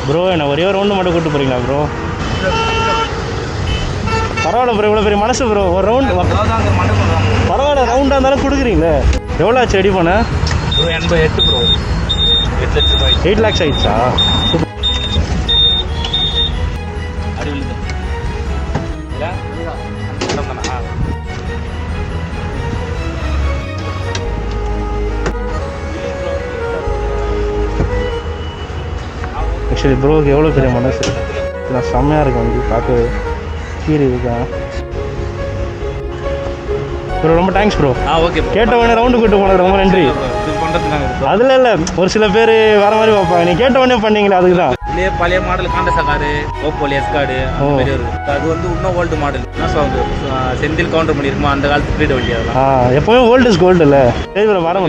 Bro என்ன ஒரே ஒரு ரவுண்டு மட்டும் கூப்பிட்டு போகிறீங்களா ப்ரோ? பரவாயில்ல ப்ரோ, இவ்வளோ பெரிய மனசு ப்ரோ. ஒரு ரவுண்டு பரவாயில்ல, ரவுண்டாக இருந்தாலும் கொடுக்குறீங்களே. எவ்வளோ ஆச்சு ரெடி பண்ண? Bro 88 bro. 8 லட்ச ரூபாய். 8 lakhs ஆயிடுச்சா? அடி விழுது இல்லை தானா? ஆக்சுவலி ப்ரோக்கு எவ்வளோ பெரிய மனசு. நான் செம்மையாக இருக்கும் வந்து பார்க்கவே. கீரி இருக்கா ப்ரோ? ரொம்ப தேங்க்ஸ் ப்ரோ. ஓகே. கேட்ட உடனே ரவுண்டு கூப்பிட்டு போனது ரொம்ப நன்றி. இது பண்ணுறதுக்காக அதில் இல்லை, ஒரு சில பேர் வேறு மாதிரி பார்ப்பாங்க. நீ கேட்ட உடனே பண்ணீங்களே, அதுக்கு தான். இல்லையே பழைய மாடல் காண்டசா காரு, ஓப்போல் எஸ்கார்டு அந்த மாதிரி இருக்குது. அது வந்து இன்னும் ஓல்டு மாடல். என்ன சொல்றது, செந்தில் கவுண்டர் பண்ணியிருக்குமா அந்த காலத்து ஸ்பீடு வண்டி. அதெல்லாம் எப்போவுமே ஓல்டு இஸ் கோல்டு இல்லை. சரி ப்ரோ, வரேன்.